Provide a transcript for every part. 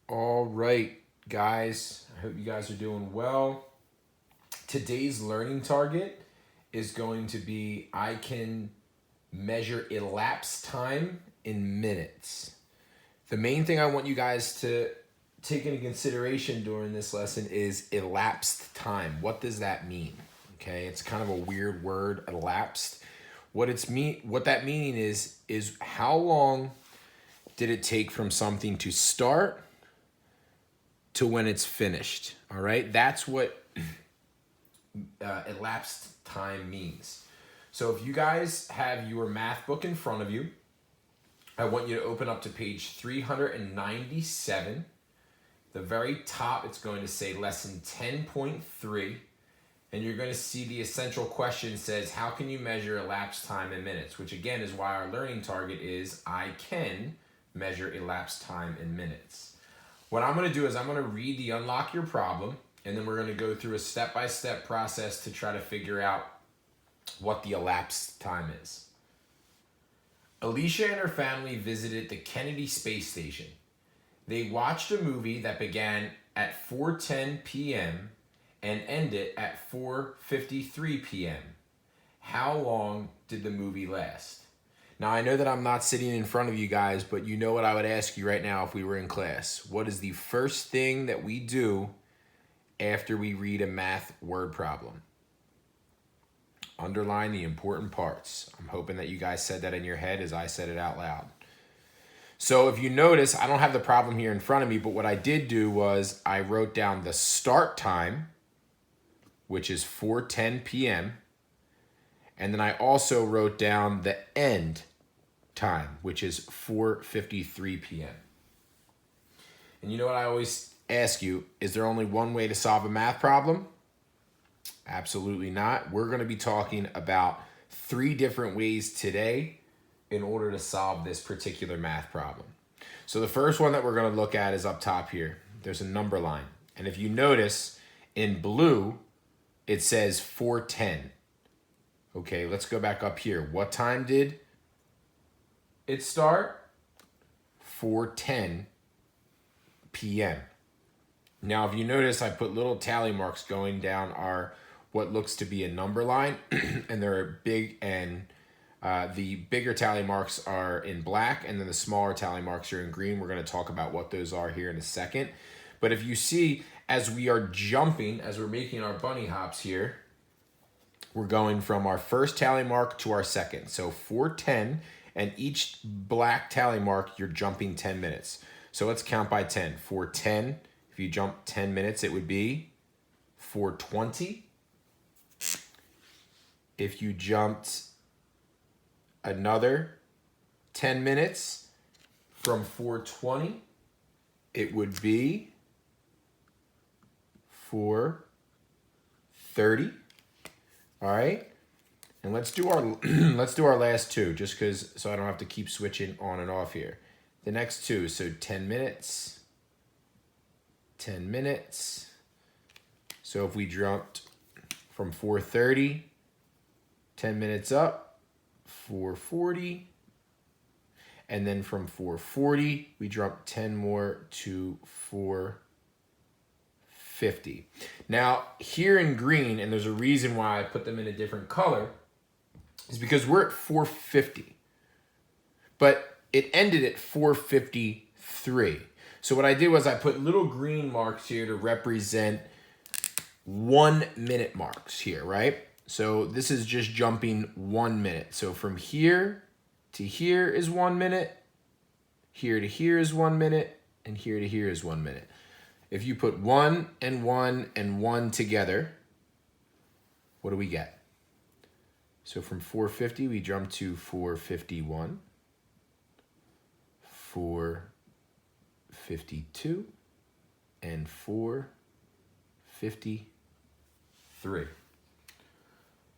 All right, guys. I hope you guys are doing well. Today's learning target is going to be I can measure elapsed time in minutes. The main thing I want you guys to take into consideration during this lesson is elapsed time. What does that mean? Okay, it's kind of a weird word, elapsed. What that meaning is how long did it take from something to start to when it's finished. All right, that's what elapsed time means. So if you guys have your math book in front of you, I want you to open up to page 397. The very top, it's going to say lesson 10.3, and you're going to see the essential question says, how can you measure elapsed time in minutes? Which again is why our learning target is I can measure elapsed time in minutes. What I'm going to do is I'm going to read the unlock your problem, and then we're going to go through a step-by-step process to try to figure out what the elapsed time is. Alicia and her family visited the Kennedy Space Station. They watched a movie that began at 4:10 p.m. and ended at 4:53 p.m. How long did the movie last? Now, I know that I'm not sitting in front of you guys, but you know what I would ask you right now if we were in class. What is the first thing that we do after we read a math word problem? Underline the important parts. I'm hoping that you guys said that in your head as I said it out loud. So if you notice, I don't have the problem here in front of me, but what I did do was I wrote down the start time, which is 4:10 p.m., and then I also wrote down the end time, which is 4:53 p.m. And you know what I always ask you, is there only one way to solve a math problem? Absolutely not. We're going to be talking about 3 different ways today in order to solve this particular math problem. So the first one that we're going to look at is up top here. There's a number line. And if you notice, in blue, it says 4:10. Okay, let's go back up here. What time did it start? 4:10 p.m. Now, if you notice, I put little tally marks going down our what looks to be a number line, and they're big, and the bigger tally marks are in black, and then the smaller tally marks are in green. We're going to talk about what those are here in a second. But if you see, as we are jumping, as we're making our bunny hops here, we're going from our first tally mark to our second. So 4:10, and each black tally mark, you're jumping 10 minutes. So let's count by 10. 4:10, if you jump 10 minutes, it would be 4:20. If you jumped another 10 minutes from 4:20, it would be 4:30. All right, and let's do our last 2, just because so I don't have to keep switching on and off here. The next 2, so 10 minutes, 10 minutes. So if we jumped from 4:30, 10 minutes up, 4:40, and then from 4:40 we jumped 10 more to 4:50. Now, here in green, and there's a reason why I put them in a different color, is because we're at 4:50. But it ended at 4:53. So what I did was I put little green marks here to represent 1-minute marks here, right? So this is just jumping 1 minute. So from here to here is 1 minute, here to here is 1 minute, and here to here is 1 minute. If you put 1 and 1 and 1 together, what do we get? So from 4:50, we jump to 4:51, 4:52, and 4:53.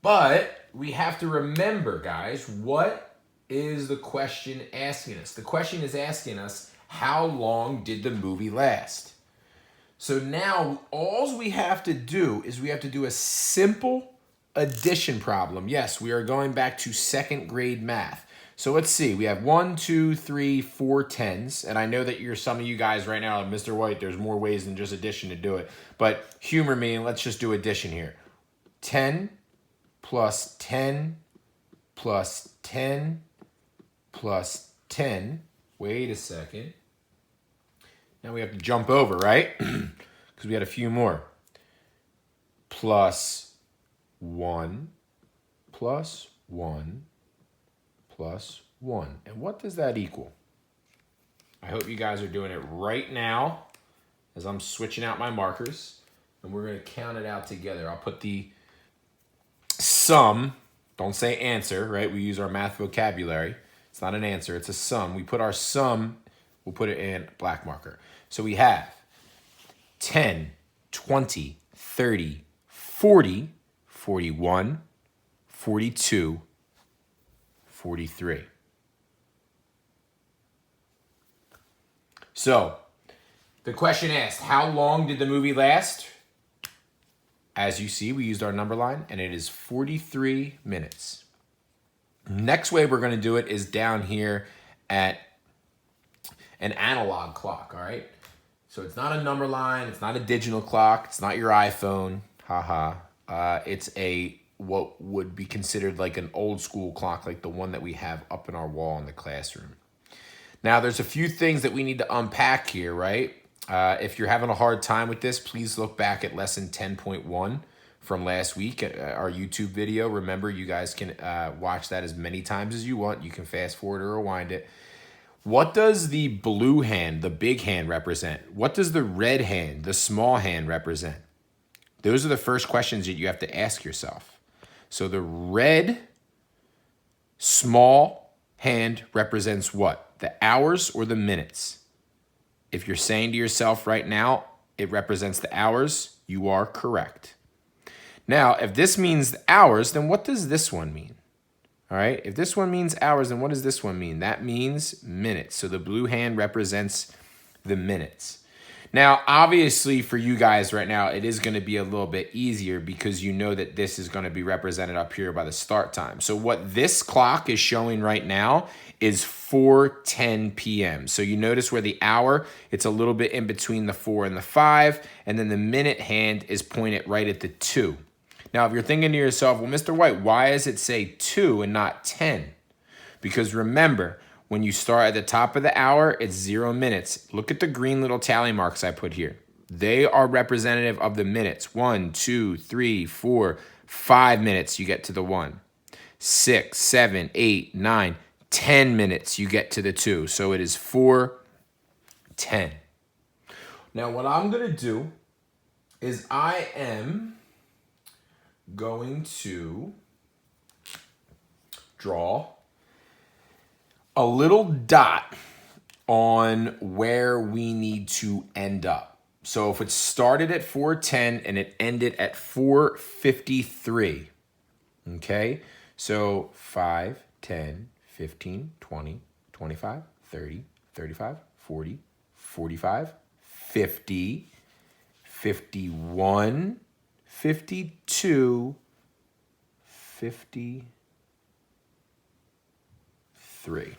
But we have to remember, guys, what is the question asking us? The question is asking us, how long did the movie last? So now all we have to do is we have to do a simple addition problem. Yes, we are going back to 2nd grade math. So let's see. We have 1, 2, 3, 4 tens. And I know that some of you guys right now, like Mr. White, there's more ways than just addition to do it. But humor me and let's just do addition here. 10 plus 10 plus 10 plus 10. Wait a second. Now we have to jump over, right? Because we had a few more. Plus 1 plus 1 plus 1. And what does that equal? I hope you guys are doing it right now as I'm switching out my markers. And we're going to count it out together. I'll put the sum, don't say answer, right? We use our math vocabulary. It's not an answer, it's a sum. We put our sum, we'll put it in black marker. So we have 10, 20, 30, 40, 41, 42, 43. So, the question asked, how long did the movie last? As you see, we used our number line, and it is 43 minutes. Next way we're going to do it is down here at an analog clock, all right? So it's not a number line, it's not a digital clock, it's not your iPhone, haha. It's what would be considered like an old school clock, like the one that we have up in our wall in the classroom. Now, there's a few things that we need to unpack here, right? If you're having a hard time with this, please look back at lesson 10.1 from last week, our YouTube video. Remember, you guys can watch that as many times as you want. You can fast forward or rewind it. What does the blue hand, the big hand, represent? What does the red hand, the small hand, represent? Those are the first questions that you have to ask yourself. So the red small hand represents what? The hours or the minutes? If you're saying to yourself right now, it represents the hours, you are correct. Now, if this means hours, then what does this one mean? All right, if this one means hours, then what does this one mean? That means minutes. So the blue hand represents the minutes. Now, obviously for you guys right now, it is going to be a little bit easier because you know that this is going to be represented up here by the start time. So what this clock is showing right now is 4:10 p.m. So you notice where the hour, it's a little bit in between the 4 and the 5, and then the minute hand is pointed right at the 2. Now, if you're thinking to yourself, well, Mr. White, why does it say 2 and not 10? Because remember, when you start at the top of the hour, it's 0 minutes. Look at the green little tally marks I put here. They are representative of the minutes. 1, 2, 3, 4, 5 minutes, you get to the 1. 6, 7, 8, 9, 10 minutes, you get to the 2. So it is 4:10. Now, what I'm going to do is I am going to draw a little dot on where we need to end up. So if it started at 4:10 and it ended at 4:53, okay? So 5, 10, 15, 20, 25, 30, 35, 40, 45, 50, 51, 52, 53.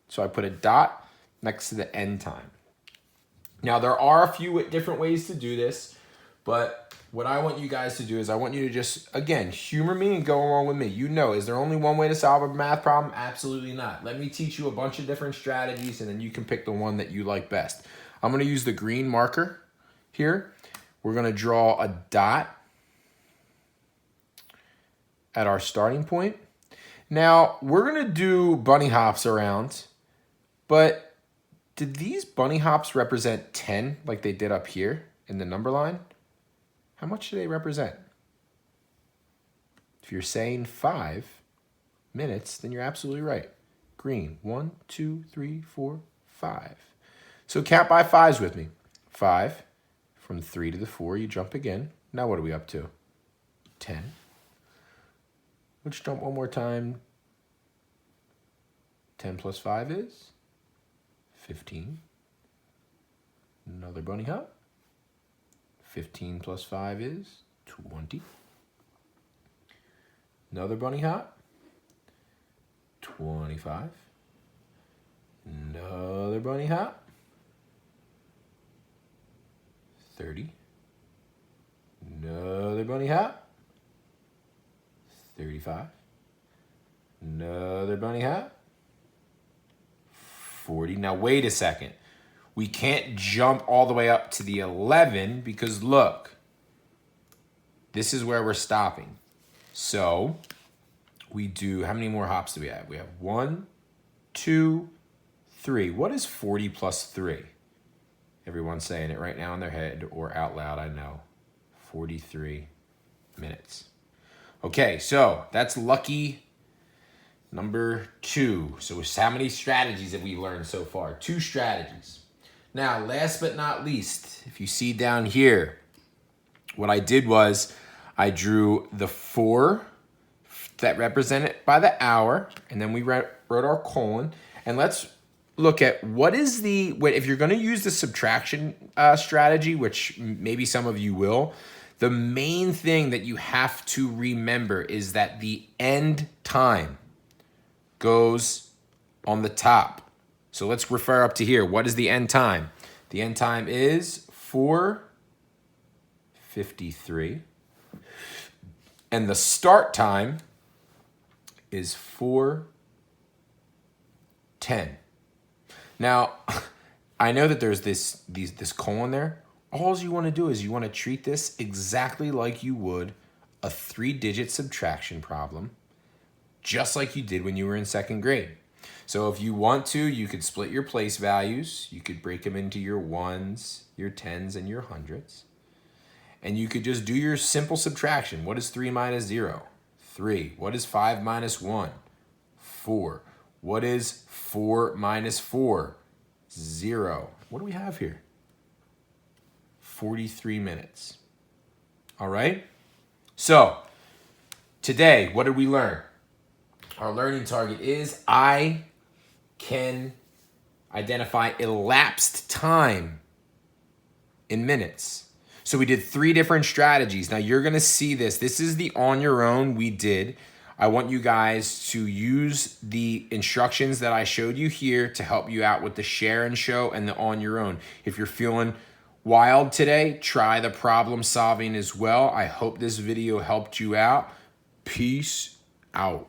So I put a dot next to the end time. Now, there are a few different ways to do this, but what I want you guys to do is I want you to just, again, humor me and go along with me. You know, is there only one way to solve a math problem? Absolutely not. Let me teach you a bunch of different strategies, and then you can pick the one that you like best. I'm going to use the green marker here. We're going to draw a dot at our starting point. Now, we're going to do bunny hops around, but did these bunny hops represent 10 like they did up here in the number line? How much do they represent? If you're saying 5 minutes, then you're absolutely right. Green, 1, 2, 3, 4, 5. So count by 5s with me. 5, from 3 to the 4, you jump again. Now what are we up to? 10. Let's jump one more time. 10 plus 5 is 15. Another bunny hop. 15 plus 5 is 20. Another bunny hop. 25. Another bunny hop. 30. Another bunny hop. 35. Another bunny hop. 40. Now wait a second. We can't jump all the way up to the 11 because look, this is where we're stopping. So we do, how many more hops do we have? We have 1, 2, 3. What is 40 plus 3? Everyone's saying it right now in their head or out loud, I know. 43 minutes. Okay, so that's lucky number 2. So how many strategies have we learned so far? 2 strategies. Now, last but not least, if you see down here, what I did was I drew the 4 that represented by the hour, and then we wrote our colon. And let's look at what is the, if you're going to use the subtraction strategy, which maybe some of you will, the main thing that you have to remember is that the end time goes on the top. So let's refer up to here. What is the end time? The end time is 4:53. And the start time is 4:10. Now, I know that there's this colon there. All you want to do is you want to treat this exactly like you would a 3-digit subtraction problem, just like you did when you were in 2nd grade. So if you want to, you could split your place values. You could break them into your 1s, your 10s, and your 100s. And you could just do your simple subtraction. What is 3 minus 0? 3. What is 5 minus 1? 4. What is 4 minus 4? 0. What do we have here? 43 minutes. All right? So, today, what did we learn? Our learning target is I can identify elapsed time in minutes. So we did 3 different strategies. Now you're going to see this. This is the on your own we did. I want you guys to use the instructions that I showed you here to help you out with the share and show and the on your own. If you're feeling wild today, try the problem solving as well. I hope this video helped you out. Peace out.